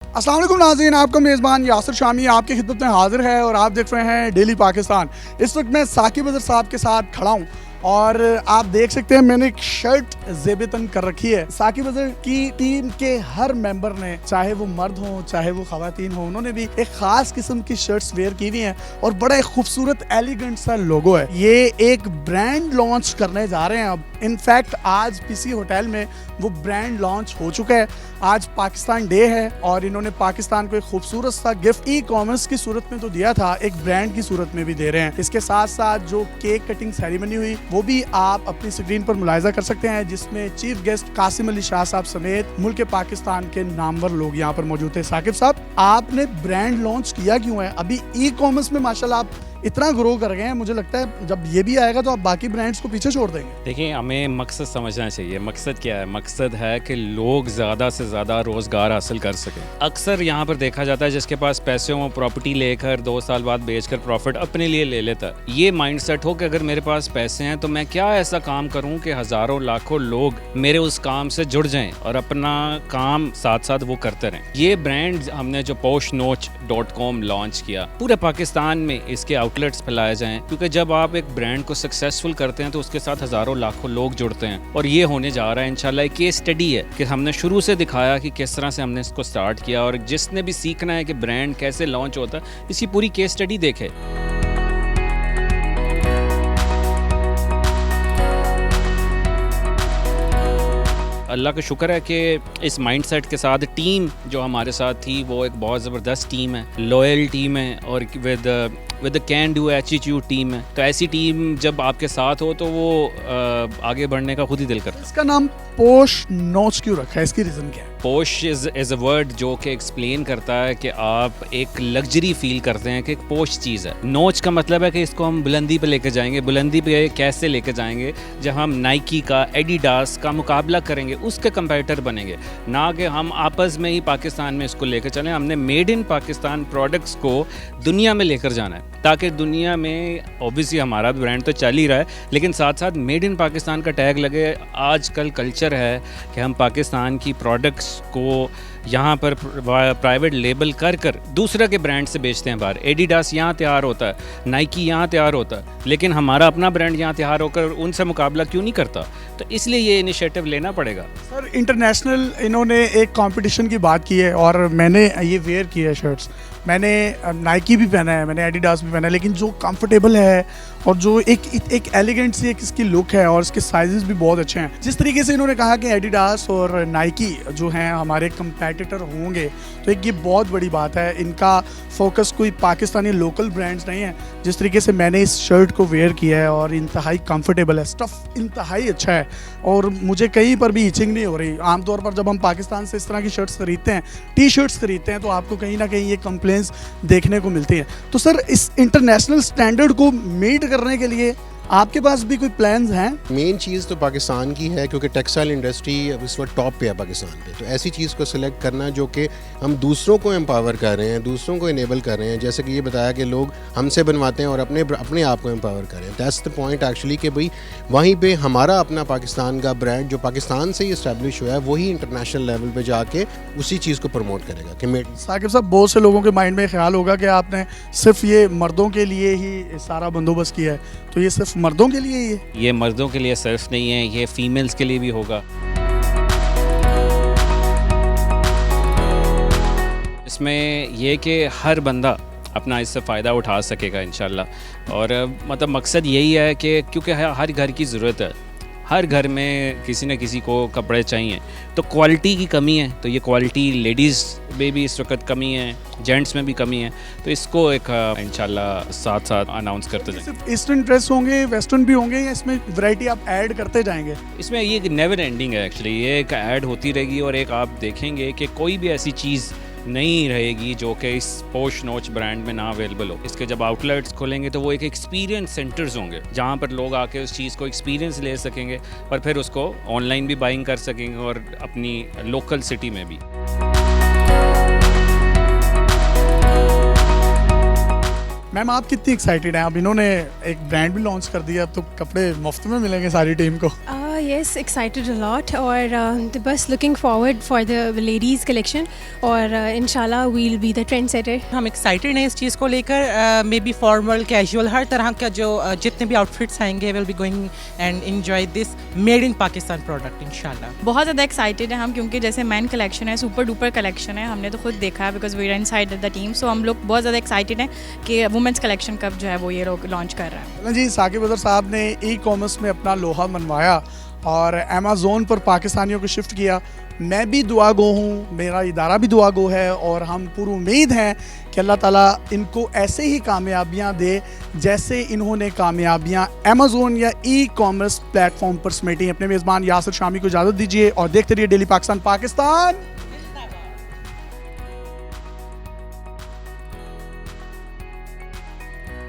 अस्सलाम वालेकुम नाज़रीन, आपका मेज़बान यासिर शामी आपकी खिदमत में हाजिर है और आप देख रहे हैं डेली पाकिस्तान। इस वक्त मैं साकिब अज़हर साहब के साथ खड़ा हूँ और आप देख सकते हैं मैंने एक शर्ट ज़ेबतन कर रखी है। साकिब अज़हर की टीम के हर मेंबर ने, चाहे वो मर्द हों चाहे वो ख़वातीन हों, उन्होंने भी एक ख़ास किस्म की शर्ट्स वेयर की हुई हैं और बड़ा एक खूबसूरत एलिगेंट सा लोगो है। ये एक ब्रांड लॉन्च करने जा रहे हैं अब। इनफैक्ट आज पीसी होटल में वो ब्रांड लॉन्च हो चुका है। आज पाकिस्तान डे है और इन्होंने पाकिस्तान को एक खूबसूरत सा गिफ्ट ई कॉमर्स की सूरत में तो दिया था, एक ब्रांड की सूरत में भी दे रहे हैं। इसके साथ साथ जो केक कटिंग सेरेमनी हुई वो भी आप अपनी स्क्रीन पर मुलाहिजा कर सकते हैं, जिसमें चीफ गेस्ट कासिम अली शाह साहब समेत मुल्क पाकिस्तान के नामवर लोग यहाँ पर मौजूद थे। साकिब साहब, आपने ब्रांड लॉन्च किया क्यों है? अभी ई कॉमर्स में माशाल्लाह आप इतना ग्रो कर गए हैं, मुझे लगता है जब ये भी आएगा तो आप बाकी ब्रांड्स को पीछे छोड़ देंगे। देखिए, हमें मकसद समझना चाहिए। मकसद क्या है? मकसद है कि लोग ज़्यादा से ज़्यादा रोज़गार हासिल कर सकें। अक्सर यहाँ पर देखा जाता है जिसके पास पैसे हों, प्रॉपर्टी लेकर 2 साल बाद बेचकर प्रॉफिट अपने लिए ले लेता है। ये माइंडसेट हो कि अगर मेरे पास पैसे हैं तो मैं क्या ऐसा काम करूँ कि हज़ारों लाखों लोग मेरे उस काम से जुड़ जाएँ और अपना काम साथ साथ वो करते रहें। ये ब्रांड हमने जो poshnoch.com लॉन्च किया, पूरे पाकिस्तान में इसके आउटलेट्स फैलाए जाएं, क्योंकि जब आप एक ब्रांड को सक्सेसफुल करते हैं तो उसके साथ हज़ारों लाखों लोग जुड़ते हैं। और ये होने जा रहा है इंशाल्लाह। एक केस स्टडी है कि हमने शुरू से दिखाया कि किस तरह से हमने इसको स्टार्ट किया, और जिसने भी सीखना है कि ब्रांड कैसे लॉन्च होता है, इसकी पूरी केस स्टडी देखे। अल्लाह का शुक्र है कि इस माइंडसेट के साथ टीम जो हमारे साथ थी वो एक बहुत ज़बरदस्त टीम है, लॉयल टीम है और with can do attitude team है। तो ऐसी टीम जब आपके साथ हो तो वो आगे बढ़ने का खुद ही दिल करता है। इसका नाम पोश नोच क्यों रखा है? इसकी रीज़न क्या है? पोश इज़ अ वर्ड जो कि एक्सप्लेन करता है कि आप एक लग्जरी फील करते हैं कि एक पोश चीज़ है। नोच का मतलब है कि इसको हम बुलंदी पे लेके जाएंगे। बुलंदी पे कैसे लेके जाएंगे? जब हम नाइकी का, एडिडास का मुकाबला करेंगे, उसके कंपेटिटर बनेंगे, ना कि हम आपस में ही पाकिस्तान में इसको लेकर चलें। हमने मेड इन पाकिस्तान प्रोडक्ट्स को दुनिया में लेकर जाना है, ताकि दुनिया में ऑब्वियसली हमारा ब्रांड तो चल ही रहा है, लेकिन साथ साथ मेड इन पाकिस्तान का टैग लगे। आजकल कल्चर है कि हम पाकिस्तान की प्रोडक्ट्स को यहाँ पर प्राइवेट लेबल कर दूसरे के ब्रांड से बेचते हैं बाहर। एडिडास यहाँ तैयार होता है, नाइकी यहाँ तैयार होता है, लेकिन हमारा अपना ब्रांड यहाँ तैयार होकर उनसे मुकाबला क्यों नहीं करता? तो इसलिए ये इनिशिएटिव लेना पड़ेगा। सर, इंटरनेशनल इन्होंने एक कंपटीशन की बात की है और मैंने ये वेयर की है शर्ट्स। मैंने नाइकी भी पहना है, मैंने एडिडास भी पहना है, लेकिन जो कंफर्टेबल है और जो एक एलिगेंट सी एक इसकी लुक है और इसके साइजेस भी बहुत अच्छे हैं। जिस तरीके से इन्होंने कहा कि एडिडास और नाइकी जो हैं हमारे कंपेटिटर होंगे, तो एक ये बहुत बड़ी बात है। इनका फोकस कोई पाकिस्तानी लोकल ब्रांड्स नहीं है। जिस तरीके से मैंने इस शर्ट को वेयर किया है और इंतहाई कंफर्टेबल है, स्टफ़ इंतहाई अच्छा है और मुझे कहीं पर भी इचिंग नहीं हो रही। आमतौर पर जब हम पाकिस्तान से इस तरह की शर्ट्स खरीदते हैं, टी शर्ट्स खरीदते हैं, तो आपको कहीं ना कहीं ये कंप्लेंट्स देखने को मिलती हैं। तो सर, इस इंटरनेशनल स्टैंडर्ड को मीट करने के लिए आपके पास भी कोई प्लान्स हैं? मेन चीज़ तो पाकिस्तान की है, क्योंकि टेक्सटाइल इंडस्ट्री इस वक्त टॉप पे है पाकिस्तान पे। तो ऐसी चीज़ को सिलेक्ट करना जो कि हम दूसरों को एम्पावर कर रहे हैं, दूसरों को इनेबल कर रहे हैं। जैसे कि ये बताया कि लोग हमसे बनवाते हैं और अपने आप को एम्पावर कर रहे हैं। दैट्स द पॉइंट एक्चुअली कि भाई वहीं पे हमारा अपना पाकिस्तान का ब्रांड जो पाकिस्तान से ही इस्टेब्लिश हुआ है, वही इंटरनेशनल लेवल पर जाके उसी चीज़ को प्रमोट करेगा। कि साकिब साहब, बहुत से लोगों के माइंड में ख्याल होगा कि आपने सिर्फ ये मर्दों के लिए ही सारा बंदोबस्त किया है, तो ये सिर्फ मर्दों के लिए? ये मर्दों के लिए सिर्फ नहीं है, ये फीमेल्स के लिए भी होगा। इसमें यह कि हर बंदा अपना इससे फ़ायदा उठा सकेगा इंशाल्लाह। और मतलब मकसद यही है कि क्योंकि हर घर की ज़रूरत है, हर घर में किसी न किसी को कपड़े चाहिए, तो क्वालिटी की कमी है। तो ये क्वालिटी लेडीज़ में भी इस वक्त कमी है, जेंट्स में भी कमी है। तो इसको एक इंशाल्लाह साथ साथ अनाउंस करते जाएंगे। सिर्फ ईस्टर्न ड्रेस होंगे, वेस्टर्न भी होंगे, या इसमें वैरायटी आप ऐड करते जाएंगे? इसमें ये नेवर एंडिंग है एक्चुअली, ये एक ऐड होती रहेगी और एक आप देखेंगे कि कोई भी ऐसी चीज़ नहीं रहेगी जो कि इस पोश नोच ब्रांड में ना अवेलेबल हो। इसके जब आउटलेट्स खोलेंगे तो वो एक एक्सपीरियंस सेंटर्स होंगे जहाँ पर लोग आके उस चीज़ को एक्सपीरियंस ले सकेंगे और फिर उसको ऑनलाइन भी बाइंग कर सकेंगे और अपनी लोकल सिटी में भी। मैम, आप कितनी एक्साइटेड हैं? अब इन्होंने एक ब्रांड भी लॉन्च कर दिया, तो कपड़े मुफ्त में मिलेंगे सारी टीम को? Yes, excited a lot और बस looking forward for the ladies collection और इंशाल्लाह we'll be the trendsetter. हम एक्साइटेड हैं इस चीज़ को लेकर मे बी फॉर्मल कैजुअल हर तरह का जो जितने भी आउटफिट्स आएंगे will be going and enjoy this made in Pakistan product इंशाल्लाह। बहुत ज़्यादा एक्साइटेड है हम, क्योंकि जैसे मैन कलेक्शन है, सुपर डुपर कलेक्शन है, हमने तो खुद देखा है because we are inside the team. So हम लोग बहुत ज़्यादा एक्साइटेड हैं कि वुमेंस कलेक्शन कब जो है वो ये लोग लॉन्च कर रहा है। जी, साकिब अजहर साहब ने ई कॉमर्स में अपना लोहा मनवाया और अमेज़ोन पर पाकिस्तानियों को शिफ्ट किया। मैं भी दुआ गो हूँ, मेरा इदारा भी दुआ गो है और हम पूरी उम्मीद हैं कि अल्लाह ताला इनको ऐसे ही कामयाबियाँ दे जैसे इन्होंने कामयाबियाँ अमेज़ोन या ई कॉमर्स प्लेटफॉर्म पर समेटी। अपने मेज़बान यासिर शामी को इजाज़त दीजिए और देखते रहिए डेली पाकिस्तान।